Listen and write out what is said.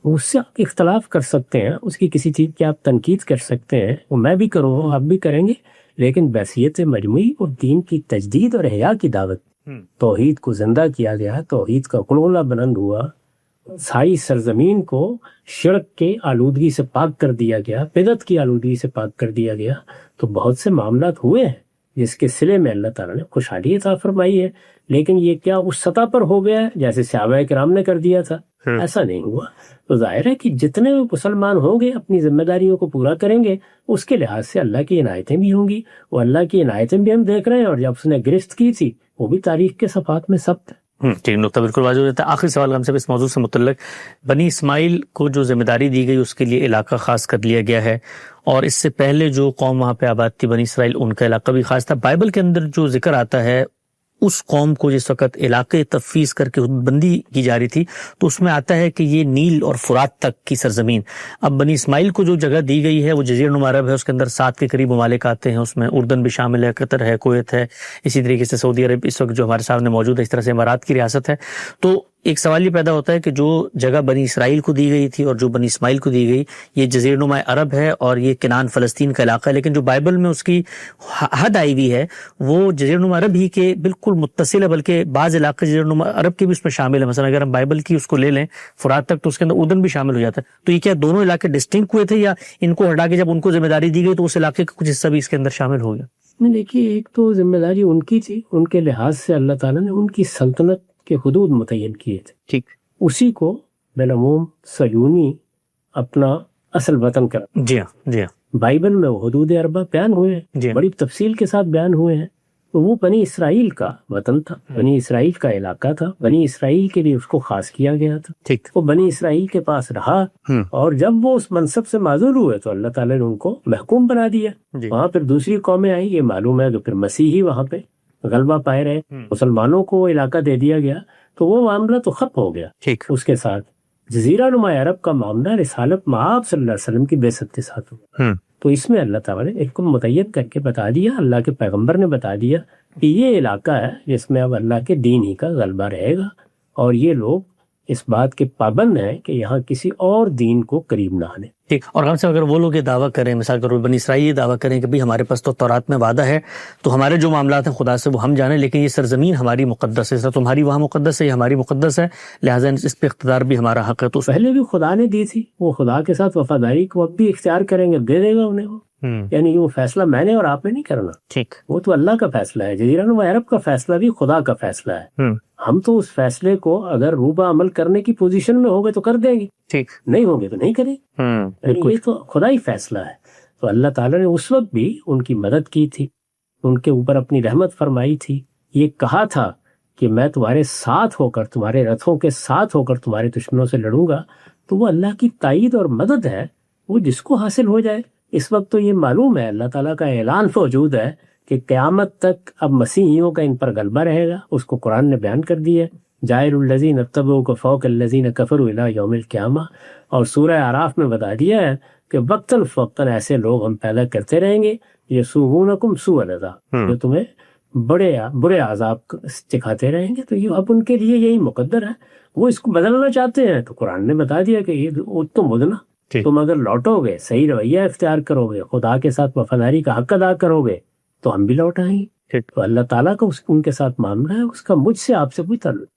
اس سے آپ اختلاف کر سکتے ہیں، اس کی کسی چیز کی آپ تنقید کر سکتے ہیں، وہ میں بھی کروں، آپ بھی کریں گے، لیکن بحثیت مجموعی اور دین کی تجدید اور احیاء کی دعوت، توحید کو زندہ کیا گیا، توحید کا قلعہ بلند ہوا، ساری سرزمین کو شرک کے آلودگی سے پاک کر دیا گیا، بدعت کی آلودگی سے پاک کر دیا گیا، تو بہت سے معاملات ہوئے ہیں جس کے صلے میں اللہ تعالیٰ نے خوشحالی عطا فرمائی ہے، لیکن یہ کیا اس سطح پر ہو گیا ہے جیسے صحابہ کرام نے کر دیا تھا؟ ایسا نہیں ہوا۔ تو ظاہر ہے کہ جتنے مسلمان ہوں گے اپنی ذمہ داریوں کو پورا کریں گے، اس کے لحاظ سے اللہ کی عنایتیں بھی ہوں گی، وہ اللہ کی عنایتیں بھی ہم دیکھ رہے ہیں، اور جب اس نے گرفت کی تھی وہ بھی تاریخ کے صفحات میں ثبت ہے۔ ٹھیک، نقطہ بالکل واضح ہو جاتا ہے۔ آخری سوال ہم سے اس موضوع سے متعلق، بنی اسماعیل کو جو ذمہ داری دی گئی اس کے لیے علاقہ خاص کر لیا گیا ہے، اور اس سے پہلے جو قوم وہاں پہ آباد تھی بنی اسرائیل، ان کا علاقہ بھی خاص تھا۔ بائبل کے اندر جو ذکر آتا ہے اس قوم کو جس وقت علاقے تفویض کر کے بندی کی جا رہی تھی، تو اس میں آتا ہے کہ یہ نیل اور فرات تک کی سرزمین۔ اب بنی اسماعیل کو جو جگہ دی گئی ہے وہ جزیرہ نما عرب ہے، اس کے اندر 7 کے قریب ممالک آتے ہیں، اس میں اردن بھی شامل ہے، قطر ہے، کویت ہے، اسی طریقے سے سعودی عرب اس وقت جو ہمارے سامنے موجود ہے، اس طرح سے امارات کی ریاست ہے۔ تو ایک سوال یہ پیدا ہوتا ہے کہ جو جگہ بنی اسرائیل کو دی گئی تھی اور جو بنی اسماعیل کو دی گئی، یہ جزیرہ نما عرب ہے اور یہ کنعان فلسطین کا علاقہ ہے، لیکن جو بائبل میں اس کی حد آئی ہوئی ہے وہ جزیرہ نما عرب ہی کے بالکل متصل ہے، بلکہ بعض علاقے جزیرہ نما عرب کے بھی اس میں شامل ہے۔ مثلا اگر ہم بائبل کی اس کو لے لیں فرات تک، تو اس کے اندر اردن بھی شامل ہو جاتا ہے۔ تو یہ کیا دونوں علاقے ڈسٹنکٹ ہوئے تھے، یا ان کو ہٹا کے جب ان کو ذمہ داری دی گئی تو اس علاقے کا کچھ حصہ بھی اس کے اندر شامل ہو گیا؟ دیکھیے، ایک تو ذمہ داری ان کی تھی، ان کے لحاظ سے اللہ تعالیٰ نے ان کی سلطنت کے حدود متعین کیے تھے، ٹھیک، اسی کو بالعموم صہیونی اپنا اصل وطن کرا۔ جی ہاں، جی ہاں، بائبل میں وہ حدود اربع بیان ہوئے ہیں، بڑی تفصیل کے ساتھ بیان ہوئے ہیں۔ تو وہ بنی اسرائیل کا وطن تھا، بنی اسرائیل کا علاقہ تھا، بنی اسرائیل کے لیے اس کو خاص کیا گیا تھا، ٹھیک، وہ بنی اسرائیل کے پاس رہا، اور جب وہ اس منصب سے معزول ہوئے تو اللہ تعالیٰ نے ان کو محکوم بنا دیا۔ وہاں پھر دوسری قومیں آئیں، یہ معلوم ہے، تو پھر مسیحی وہاں پہ غلبہ پائے رہے، مسلمانوں کو وہ علاقہ دے دیا گیا، تو وہ معاملہ تو ختم ہو گیا۔ اس کے ساتھ جزیرہ نما عرب کا معاملہ رسالت مآب صلی اللہ علیہ وسلم کی بعثت کے ساتھ ہوا، تو اس میں اللہ تعالیٰ نے ایک کو متعین کر کے بتا دیا، اللہ کے پیغمبر نے بتا دیا کہ یہ علاقہ ہے جس میں اب اللہ کے دین ہی کا غلبہ رہے گا، اور یہ لوگ اس بات کے پابند ہیں کہ یہاں کسی اور دین کو قریب نہ آنے۔ ٹھیک، اور ہم سے اگر وہ لوگ یہ دعویٰ کریں، مثال کے طور پر بنی اسرائیل یہ دعویٰ کریں کہ بھئی ہمارے پاس تو تورات میں وعدہ ہے، تو ہمارے جو معاملات ہیں خدا سے وہ ہم جانیں، لیکن یہ سرزمین ہماری مقدس ہے، تمہاری وہاں مقدس ہے، یہ ہماری مقدس ہے، لہٰذا اس پہ اقتدار بھی ہمارا حق ہے، تو پہلے بھی خدا نے دی تھی، وہ خدا کے ساتھ وفاداری کو اب بھی اختیار کریں گے، دے دے گا انہیں وہ، یعنی وہ فیصلہ میں نے اور آپ نے نہیں کرنا، ٹھیک، وہ تو اللہ کا فیصلہ ہے۔ جزیرہ نما عرب کا فیصلہ بھی خدا کا فیصلہ ہے، ہم تو اس فیصلے کو اگر روبہ عمل کرنے کی پوزیشن میں ہو گئے تو کر دیں گے، ٹھیک، نہیں ہوں گے تو نہیں کریں، یہ تو خدا ہی فیصلہ ہے۔ تو اللہ تعالیٰ نے اس وقت بھی ان کی مدد کی تھی، ان کے اوپر اپنی رحمت فرمائی تھی، یہ کہا تھا کہ میں تمہارے ساتھ ہو کر، تمہارے رتھوں کے ساتھ ہو کر تمہارے دشمنوں سے لڑوں گا۔ تو وہ اللہ کی تائید اور مدد ہے، وہ جس کو حاصل ہو جائے۔ اس وقت تو یہ معلوم ہے، اللہ تعالیٰ کا اعلان موجود ہے کہ قیامت تک اب مسیحیوں کا ان پر غلبہ رہے گا، اس کو قرآن نے بیان کر دیا ہے، جاعل الذین اتبعوک فوق الذین کفروا الی یوم القیامہ، اور سورہ اعراف میں بتا دیا ہے کہ وقتاً فوقتاً ایسے لوگ ہم پیدا کرتے رہیں گے یسومونکم سوء العذاب، جو تمہیں برے عذاب سکھاتے رہیں گے۔ تو یہ اب ان کے لیے یہی مقدر ہے، وہ اس کو بدلنا چاہتے ہیں تو قرآن نے بتا دیا کہ یہ تم بدلنا، تم اگر لوٹو گے، صحیح رویہ اختیار کرو گے، خدا کے ساتھ وفاداری کا حق ادا کرو گے، تو ہم بھی لوٹ آئیں گے۔ تو اللہ تعالیٰ کا ان کے ساتھ معاملہ ہے، اس کا مجھ سے آپ سے کوئی تعلق